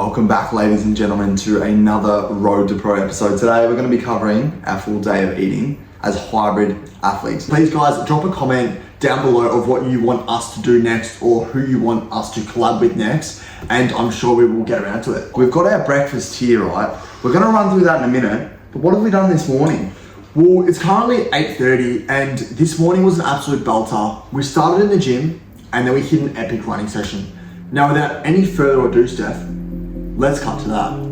Welcome back, ladies and gentlemen, to another Road to Pro episode. Today we're going to be covering our full day of eating as hybrid athletes. Please guys, drop a comment down below of what you want us to do next or who you want us to collab with next, and I'm sure we will get around to it. We've got our breakfast here, right? We're going to run through that in a minute, but what have we done this morning? Well, it's currently 8:30 and this morning was an absolute belter. We started in the gym and then we hit an epic running session. Now, without any further ado, Steph, let's cut to that.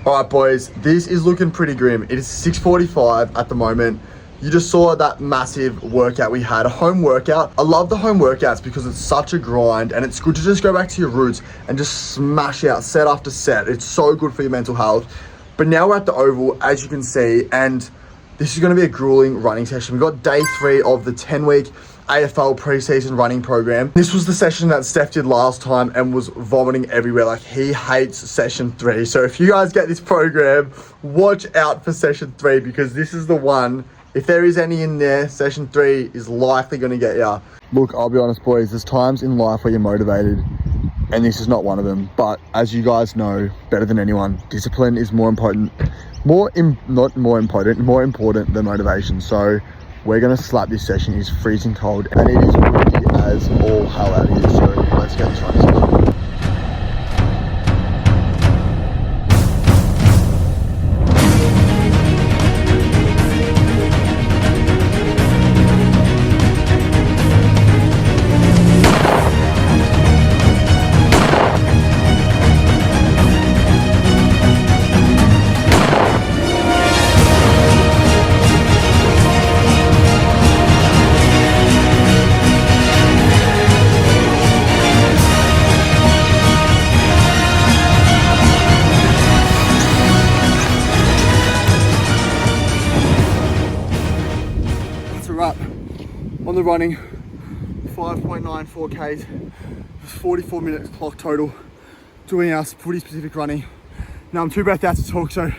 Alright boys, this is looking pretty grim. It is 6:45 at the moment. You just saw that massive workout we had, a home workout. I love the home workouts because it's such a grind and it's good to just go back to your roots and just smash out set after set. It's so good for your mental health. But now we're at the Oval, as you can see, and this is going to be a grueling running session. We've got day 3 of the 10-week AFL preseason running program. This was the session that Steph did last time and was vomiting everywhere. Like, he hates session 3. So if you guys get this program, watch out for session 3 because this is the one. If there is any in there, session 3 is likely going to get ya. Look, I'll be honest boys, there's times in life where you're motivated and this is not one of them. But as you guys know better than anyone, discipline is more important than motivation. So we're going to slap this session. It's freezing cold and it is windy as all hell out here. So let's get this running session. On the running, 5.94 Ks, 44 minutes clock total, doing our footy specific running. Now I'm too breathed out to talk, so I'm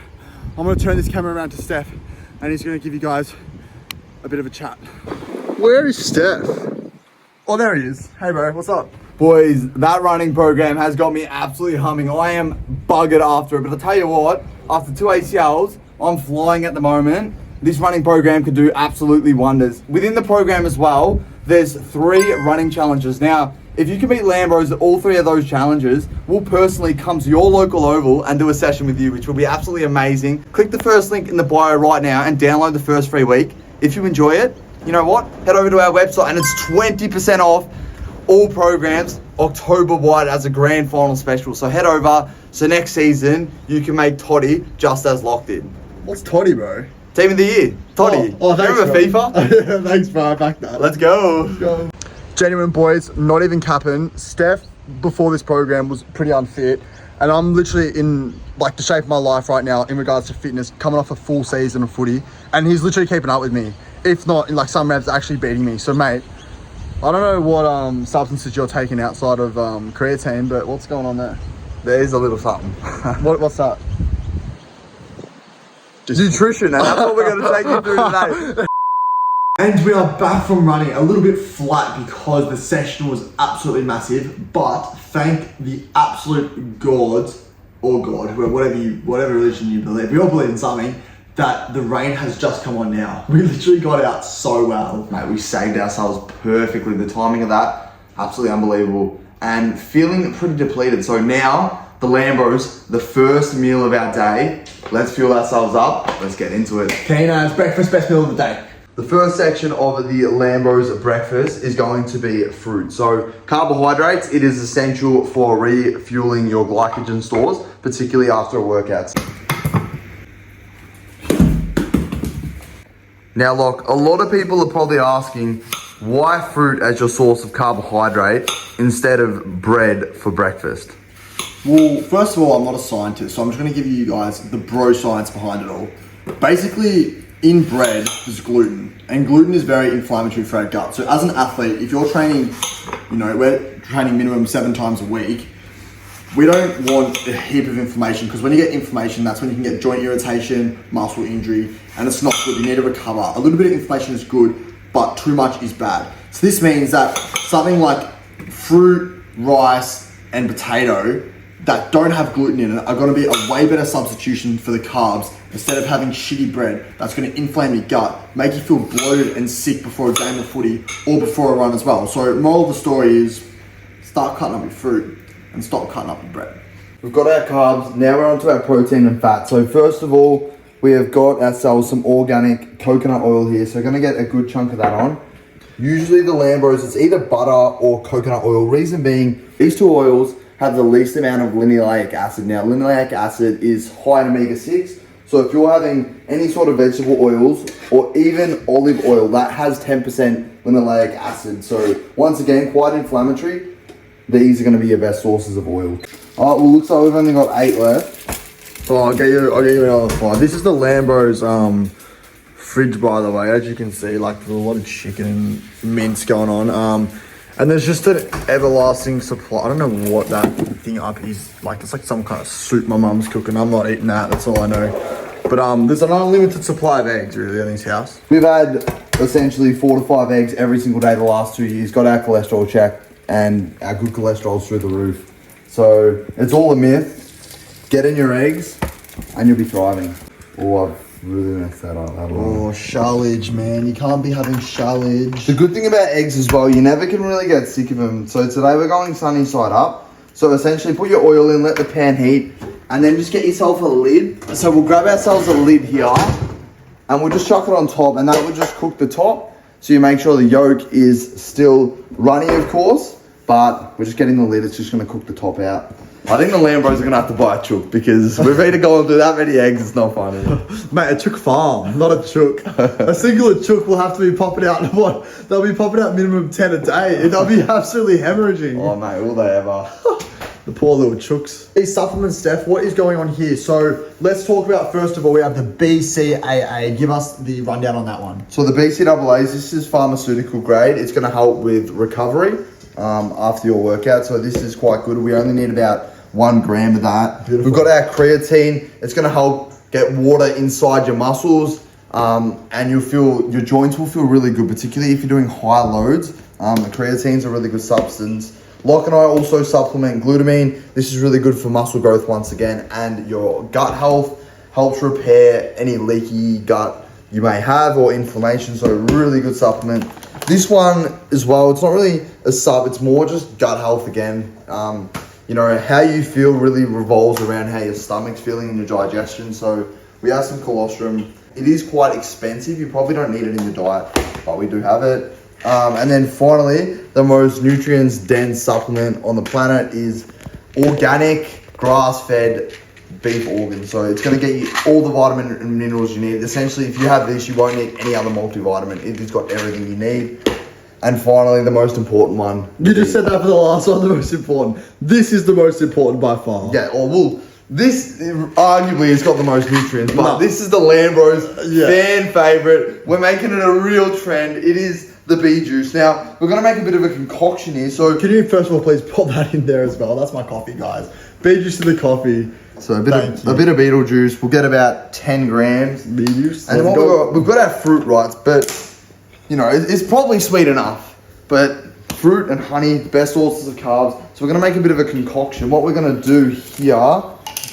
gonna turn this camera around to Steph and he's gonna give you guys a bit of a chat. Where is Steph? Oh, there he is. Hey bro, what's up? Boys, that running program has got me absolutely humming. I am buggered after it, but I'll tell you what, after 2 ACLs, I'm flying at the moment. This running program can do absolutely wonders. Within the program as well, there's 3 running challenges. Now, if you can beat Lambros at all 3 of those challenges, we'll personally come to your local Oval and do a session with you, which will be absolutely amazing. Click the first link in the bio right now and download the first free week. If you enjoy it, you know what? Head over to our website and it's 20% off all programs October-wide as a grand final special. So head over, so next season, you can make Toddy just as locked in. What's Toddy, bro? Team of the year, Toddy. Oh, thanks, remember FIFA? Thanks, bro. I backed that. Let's go. Genuine boys, not even capping. Steph, before this program, was pretty unfit, and I'm literally in like the shape of my life right now in regards to fitness, coming off a full season of footy, and he's literally keeping up with me. If not, in like some reps, actually beating me. So, mate, I don't know what substances you're taking outside of creatine, but what's going on there? There is a little something. What's that? Nutrition, and that's what we're going to take you through today. And we are back from running a little bit flat because the session was absolutely massive, but thank the absolute gods, or God, whatever religion you believe, we all believe in something, that the rain has just come on now. We literally got out so well. Mate, we saved ourselves perfectly. The timing of that, absolutely unbelievable. And feeling pretty depleted. So now, the Lambros, the first meal of our day. Let's fuel ourselves up. Let's get into it. Keenan's breakfast, best meal of the day. The first section of the Lambros breakfast is going to be fruit. So carbohydrates, it is essential for refueling your glycogen stores, particularly after a workout. Now, look, a lot of people are probably asking, why fruit as your source of carbohydrate instead of bread for breakfast? Well, first of all, I'm not a scientist, so I'm just going to give you guys the bro science behind it all. Basically, in bread, there's gluten, and gluten is very inflammatory for our gut. So as an athlete, if you're training, we're training minimum 7 times a week, we don't want a heap of inflammation, because when you get inflammation, that's when you can get joint irritation, muscle injury, and it's not good. You need to recover. A little bit of inflammation is good, but too much is bad. So this means that something like fruit, rice, and potato that don't have gluten in it are going to be a way better substitution for the carbs instead of having shitty bread that's going to inflame your gut, make you feel bloated and sick before a game of footy or before a run as well. So moral of the story is start cutting up your fruit and stop cutting up your bread. We've got our carbs, now we're on to our protein and fat. So first of all, we have got ourselves some organic coconut oil here. So we're gonna get a good chunk of that on. Usually the Lambros, it's either butter or coconut oil. Reason being, these two oils have the least amount of linoleic acid. Now, linoleic acid is high in omega-6. So if you're having any sort of vegetable oils or even olive oil, that has 10% linoleic acid. So once again, quite inflammatory. These are gonna be your best sources of oil. All right, well, looks like we've only got 8 left. Oh, I'll get you another 5. This is the Lambros fridge, by the way. As you can see, like, there's a lot of chicken and mince going on. And there's just an everlasting supply. I don't know what that thing up is. Like, it's like some kind of soup my mum's cooking. I'm not eating that, that's all I know. But there's an unlimited supply of eggs, really, in this house. We've had essentially 4 to 5 eggs every single day the last 2 years. Got our cholesterol checked, and our good cholesterol's through the roof. So it's all a myth. Get in your eggs and you'll be thriving. Oh, I've really messed that up. Oh, shallage, man. You can't be having shallage. The good thing about eggs as well, you never can really get sick of them. So today we're going sunny side up. So essentially put your oil in, let the pan heat, and then just get yourself a lid. So we'll grab ourselves a lid here and we'll just chuck it on top, and that will just cook the top. So you make sure the yolk is still runny, of course, but we're just getting the lid. It's just going to cook the top out. I think the Lambros are going to have to buy a chook, because we've either gone through that many eggs, it's not funny. Mate, a chook farm, not a chook. A singular chook will have to be popping out, what? They'll be popping out minimum 10 a day. They'll be absolutely hemorrhaging. Oh, mate, will they ever? The poor little chooks. These supplements, Steph, what is going on here? So let's talk about, first of all, we have the BCAA. Give us the rundown on that one. So the BCAAs, this is pharmaceutical grade. It's going to help with recovery after your workout. So this is quite good. We only need about 1 gram of that. Beautiful. We've got our creatine. It's going to help get water inside your muscles, and your joints will feel really good, particularly if you're doing high loads. The creatine's a really good substance. Locke and I also supplement glutamine. This is really good for muscle growth once again, and your gut health. Helps repair any leaky gut you may have or inflammation. So really good supplement. This one as well, it's not really a sub, it's more just gut health again. How you feel really revolves around how your stomach's feeling and your digestion. So we have some colostrum. It is quite expensive. You probably don't need it in your diet, but we do have it. And then finally, the most nutrients-dense supplement on the planet is organic, grass-fed beef organs. So it's going to get you all the vitamin and minerals you need. Essentially, if you have this, you won't need any other multivitamin. It's got everything you need. And finally, the most important one. You just said that for the last one, the most important. This is the most important by far. Yeah, this arguably has got the most nutrients, but this is the Lambros fan favorite. We're making it a real trend. It is the bee juice. Now, we're going to make a bit of a concoction here. So can you first of all please put that in there as well? That's my coffee, guys. Bee juice in the coffee. So a bit of beetle juice. We'll get about 10 grams. Bee juice. And we've got our fruit rights, but it's probably sweet enough. But fruit and honey, best sources of carbs. So we're going to make a bit of a concoction. What we're going to do here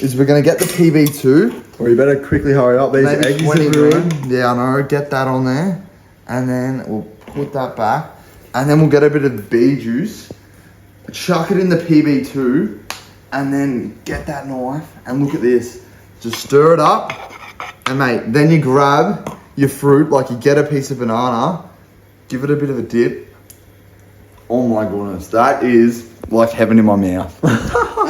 is we're going to get the PB2. Well, you better quickly hurry up. These eggs are ruined. Yeah, I know. Get that on there. And then we'll put that back. And then we'll get a bit of bee juice. Chuck it in the PB2. And then get that knife. And look at this. Just stir it up. And mate, then you grab your fruit. Like you get a piece of banana. Give it a bit of a dip. Oh my goodness. That is like heaven in my mouth.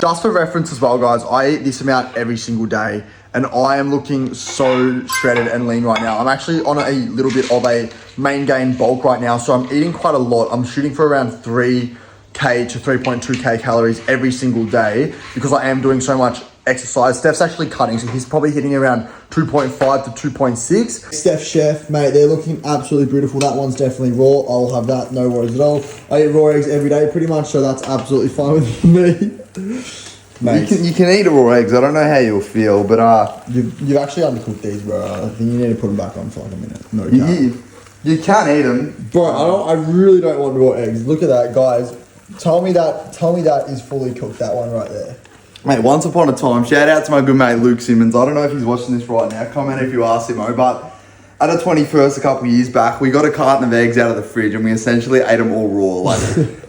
Just for reference as well, guys, I eat this amount every single day, and I am looking so shredded and lean right now. I'm actually on a little bit of a main gain bulk right now, so I'm eating quite a lot. I'm shooting for around 3K to 3.2K calories every single day because I am doing so much exercise. Steph's actually cutting, so he's probably hitting around 2.5 to 2.6. Steph Chef, mate, they're looking absolutely beautiful. That one's definitely raw. I'll have that, no worries at all. I eat raw eggs every day pretty much, so that's absolutely fine with me. Mate. You can eat raw eggs. I don't know how you'll feel, but you've actually undercooked these, bro. I think you need to put them back on for like a minute. No, you can eat them, bro. I really don't want raw eggs. Look at that, guys. Tell me that is fully cooked. That one right there. Mate, once upon a time, shout out to my good mate Luke Simmons. I don't know if he's watching this right now. Comment if you are, Simo. But at a 21st a couple years back, we got a carton of eggs out of the fridge and we essentially ate them all raw. Like,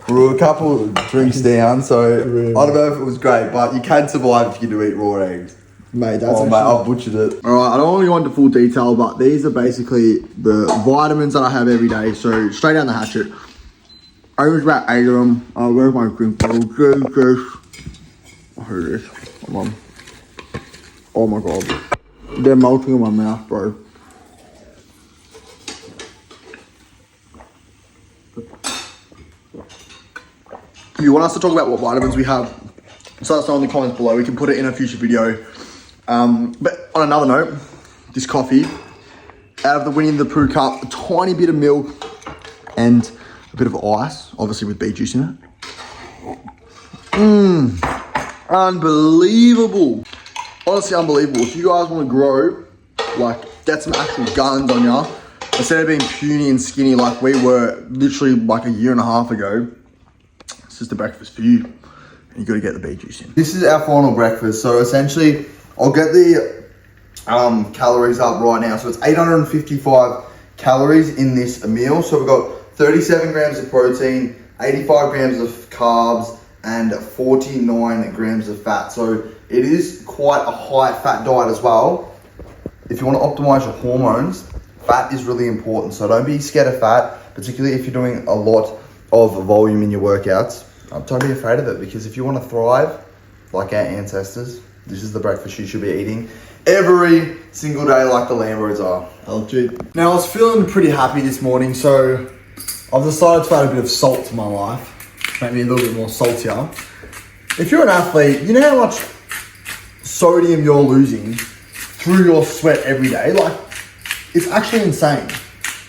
we were a couple of drinks down, so really? I don't know if it was great, but you can survive if you do eat raw eggs. Mate, that's mate, I butchered it. Alright, I don't want to go into full detail, but these are basically the vitamins that I have every day. So, straight down the hatchet. I was about 8 of them. Where's my drink bottle? Here it is. Come on. Oh my god. They're melting in my mouth, bro. If you want us to talk about what vitamins we have, so let us know in the comments below. We can put it in a future video. But on another note, this coffee, out of the Winnie the Pooh cup, a tiny bit of milk and a bit of ice, obviously with beet juice in it. Unbelievable. Honestly unbelievable. If you guys want to grow, like, get some actual guns on ya, instead of being puny and skinny like we were literally like a year and a half ago, this is the breakfast for you. And you got to get the beet juice in. This is our final breakfast. So essentially, I'll get the calories up right now. So it's 855 calories in this meal. So we've got 37 grams of protein, 85 grams of carbs, and 49 grams of fat. So it is quite a high fat diet as well. If you want to optimize your hormones, fat is really important. So don't be scared of fat, particularly if you're doing a lot of volume in your workouts. Don't be afraid of it, because if you want to thrive like our ancestors, this is the breakfast you should be eating every single day like the Lambros are. LG. Now I was feeling pretty happy this morning, so I've decided to add a bit of salt to my life. Make me a little bit more saltier. If you're an athlete, you know how much sodium you're losing through your sweat every day? Like, it's actually insane.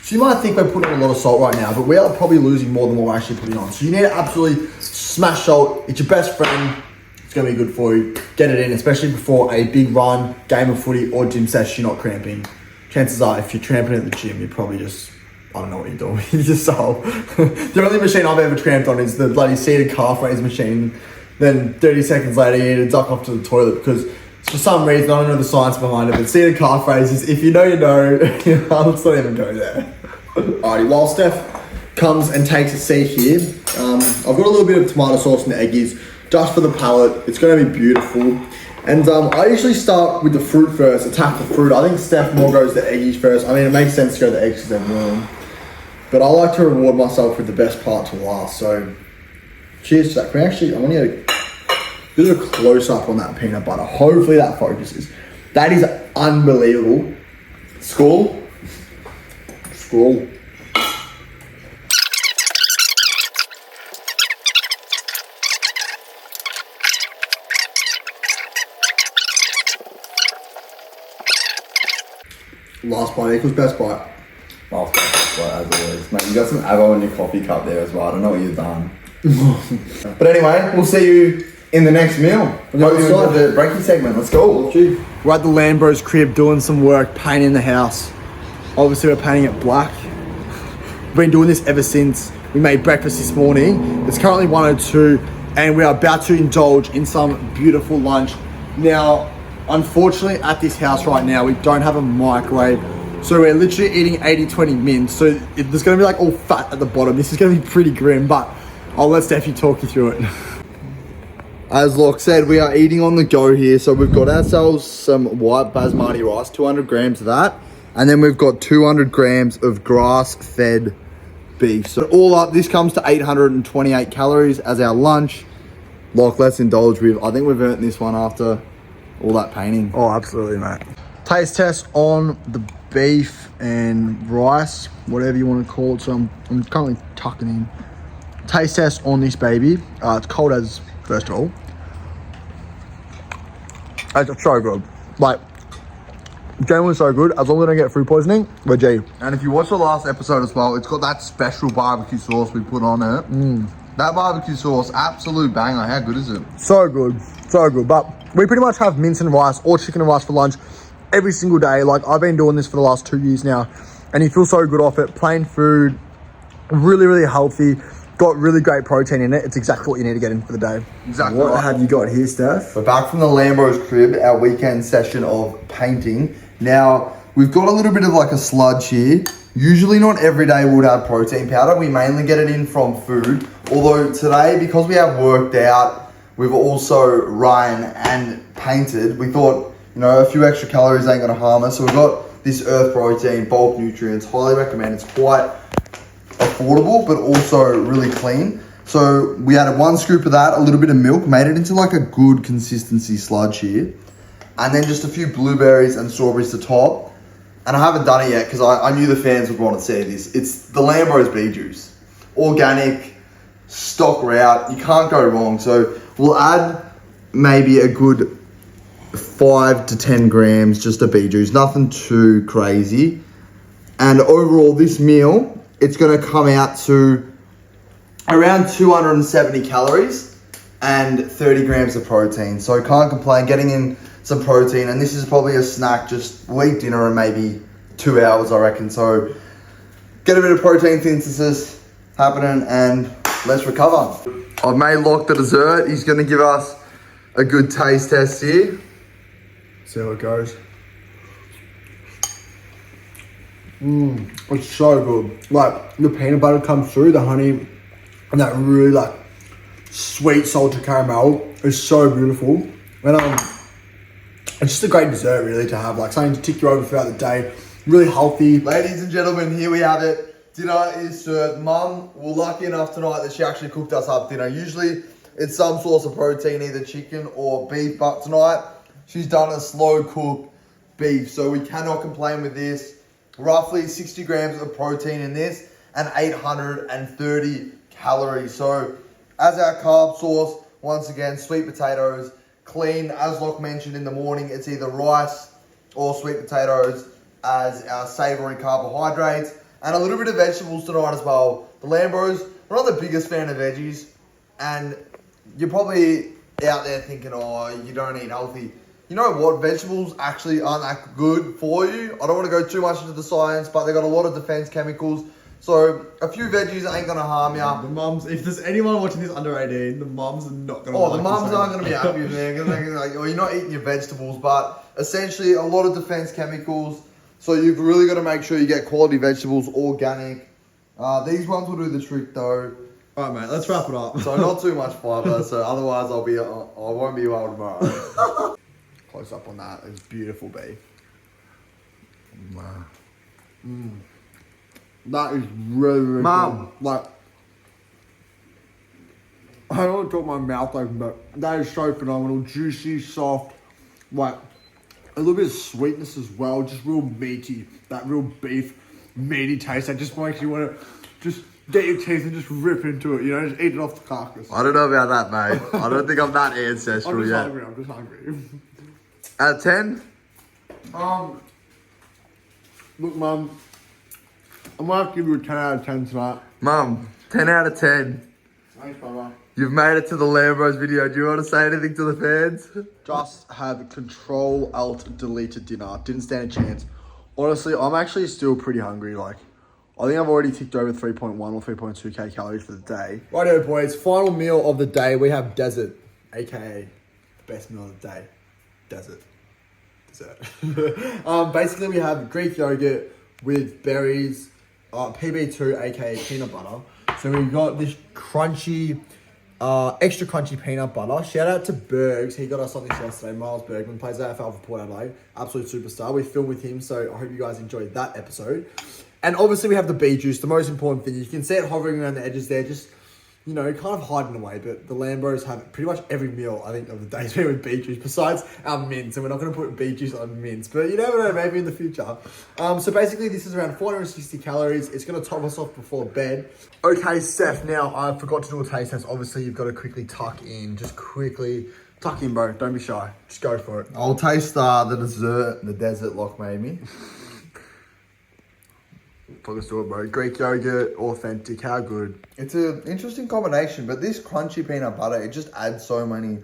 So you might think we're putting on a lot of salt right now, but we are probably losing more than what we're actually putting on. So you need to absolutely smash salt. It's your best friend. It's going to be good for you. Get it in, especially before a big run, game of footy, or gym session. You're not cramping. Chances are, if you're cramping at the gym, you're probably just, I don't know what you're doing with yourself. The only machine I've ever cramped on is the bloody seated calf raise machine. Then 30 seconds later, you need to duck off to the toilet because for some reason, I don't know the science behind it, but seated calf raises, if you know, you know. Let's not even go there. Alrighty, while Steph comes and takes a seat here, I've got a little bit of tomato sauce and eggies just for the palate. It's going to be beautiful. And I usually start with the fruit first, attack the fruit. I think Steph more goes the eggies first. I mean, it makes sense to go the eggs because they're warm. But I like to reward myself with the best part to last. So, cheers to that. Can we actually, I want you to bit of a close up on that peanut butter. Hopefully that focuses. That is unbelievable. Skål. Skål. Last bite equals best bite. Last bite, as always. Mate, you got some avo in your coffee cup there as well. I don't know what you've done. But anyway, we'll see you in the next meal. Hope you enjoyed the breaking segment. Let's go. We're at the Lambros crib doing some work, painting the house. Obviously we're painting it black. We've been doing this ever since we made breakfast this morning. It's currently 1:02 and we are about to indulge in some beautiful lunch. Now, unfortunately at this house right now, we don't have a microwave. So we're literally eating 80-20 mince. So there's gonna be like all fat at the bottom. This is gonna be pretty grim, but I'll let Steffi talk you through it. As Locke said, we are eating on the go here. So we've got ourselves some white basmati rice, 200 grams of that. And then we've got 200 grams of grass-fed beef. So all up, this comes to 828 calories as our lunch. like, let's indulge with. I think we've earned this one after all that painting. Oh, absolutely, mate. Taste test on the beef and rice, whatever you want to call it. So I'm currently tucking in. Taste test on this baby. It's cold as, first of all. It's so good. Like, genuinely so good. As long as I don't get food poisoning, we're G. And if you watch the last episode as well, it's got that special barbecue sauce we put on it. That barbecue sauce, absolute banger. How good is it? So good. So good. But we pretty much have mince and rice or chicken and rice for lunch every single day. Like, I've been doing this for the last 2 years now, and you feel so good off it. Plain food, really, really healthy. Got really great protein in it. It's exactly what you need to get in for the day. Exactly. What have you got here, Steph? We're back from the Lambros crib, our weekend session of painting. Now, we've got a little bit of like a sludge here. Usually not every day we would have protein powder. We mainly get it in from food. Although today, because we have worked out, we've also run and painted, we thought, you know, a few extra calories ain't gonna harm us. So we've got this earth protein, bulk nutrients, highly recommend. It's quite affordable, but also really clean. So we added 1 scoop of that, a little bit of milk, made it into like a good consistency sludge here. And then just a few blueberries and strawberries to top. And I haven't done it yet because I knew the fans would want to see this. It's the Lambros bee juice. Organic, stock route, you can't go wrong. So we'll add maybe a good 5 to 10 grams just of bee juice, nothing too crazy. And overall, this meal, it's going to come out to around 270 calories and 30 grams of protein. So can't complain, getting in some protein. And this is probably a snack, just we'll eat dinner in maybe 2 hours, I reckon. So get a bit of protein synthesis happening and let's recover. I've made Locke the dessert. He's going to give us a good taste test here. See how it goes. It's so good. Like, the peanut butter comes through, the honey, and that really like sweet salted caramel is so beautiful. And it's just a great dessert really to have, like something to tick you over throughout the day. Really healthy. Ladies and gentlemen, here we have it. Dinner is served. Mum, we're lucky enough tonight that she actually cooked us up dinner. Usually it's some source of protein, either chicken or beef, but tonight she's done a slow cook beef, so we cannot complain with this. Roughly 60 grams of protein in this and 830 calories. So as our carb source, once again, sweet potatoes, clean. As Locke mentioned in the morning, it's either rice or sweet potatoes as our savory carbohydrates, and a little bit of vegetables tonight as well. The Lambros, we're not the biggest fan of veggies, and you're probably out there thinking, oh, you don't eat healthy. You know what? Vegetables actually aren't that good for you. I don't want to go too much into the science, but they got a lot of defense chemicals. So a few veggies ain't going to harm you. The mums, if there's anyone watching this under 18, the mums are not going to the mums aren't going to be happy with me. They're going to be like, oh, you're not eating your vegetables. But essentially a lot of defense chemicals. So you've really got to make sure you get quality vegetables, organic. These ones will do the trick though. All right, mate, let's wrap it up. So not too much fiber. So otherwise I won't be well tomorrow. Close up on that. It's beautiful beef. Wow. That is really, really Mum. good. Like, I don't want to talk my mouth open, but that is so phenomenal. Juicy, soft, like a little bit of sweetness as well. Just real meaty. That real beef, meaty taste that just makes you want to just get your teeth and just rip into it. You know, just eat it off the carcass. I don't know about that, mate. I don't think I'm that ancestral yet. I'm just hungry. Out of 10? Look, Mum, I'm going to have to give you a 10 out of 10 tonight. Mum, 10 out of 10. Thanks, Baba. You've made it to the Lambros video. Do you want to say anything to the fans? Just have Control Alt deleted dinner. Didn't stand a chance. Honestly, I'm actually still pretty hungry. Like, I think I've already ticked over 3.1 or 3.2k calories for the day. Righto, boys. Final meal of the day. We have dessert, aka the best meal of the day. Dessert. Basically, we have Greek yogurt with berries, PB2, aka peanut butter. So we've got this crunchy, extra crunchy peanut butter. Shout out to Bergs. He got us on this yesterday. Miles Bergman plays AFL for Port Adelaide. Absolute superstar. We filmed with him, so I hope you guys enjoyed that episode. And obviously we have the bee juice, the most important thing. You can see it hovering around the edges there. Just, you know, kind of hiding away, but the Lambros have pretty much every meal, I think, of the day spent with beet juice, besides our mints, and we're not going to put beet juice on mints, but you never know, maybe in the future. So basically, this is around 460 calories. It's going to top us off before bed. Okay, Steph, now I forgot to do a taste test. Obviously, you've got to quickly tuck in, tuck in, bro. Don't be shy. Just go for it. I'll taste the dessert the desert lock made me. Let's do it, bro. Greek yogurt, authentic. How good? It's an interesting combination, but this crunchy peanut butter, it just adds so many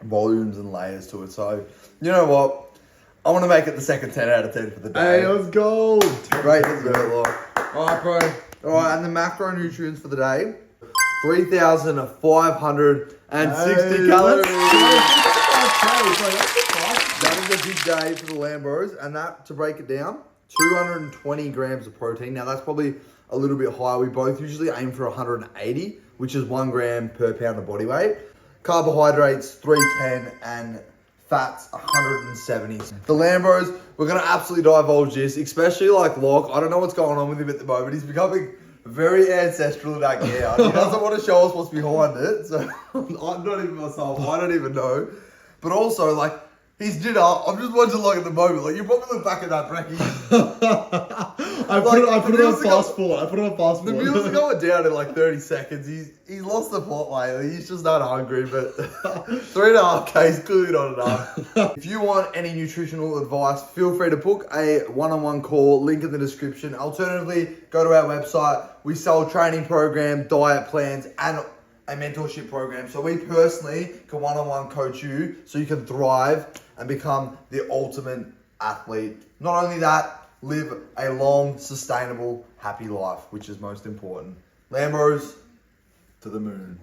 volumes and layers to it. So, you know what? I want to make it the second 10 out of 10 for the day. Hey, let's go. Great dessert lock. All right, bro. All right, and the macronutrients for the day, 3,560 calories. That is a big day for the Lambros, and that, to break it down, 220 grams of protein. Now, that's probably a little bit high. We both usually aim for 180, which is 1 gram per pound of body weight. Carbohydrates, 310, and fats, 170. The Lambros, we're going to absolutely divulge this, especially like Locke. I don't know what's going on with him at the moment. He's becoming very ancestral in that gear. He doesn't want to show us what's behind it, so I'm not even myself. I don't even know. But also, like, his dinner, I'm just watching like at the moment, like you probably look back at that brekkie. I put it on fast forward. The meals are going down in like 30 seconds. He's lost the plot lately. He's just not hungry, but 3.5K is clearly not enough. If you want any nutritional advice, feel free to book a one-on-one call, link in the description. Alternatively, go to our website. We sell training program, diet plans, and a mentorship program. So we personally can one-on-one coach you so you can thrive and become the ultimate athlete. Not only that, live a long, sustainable, happy life, which is most important. Lambros to the moon.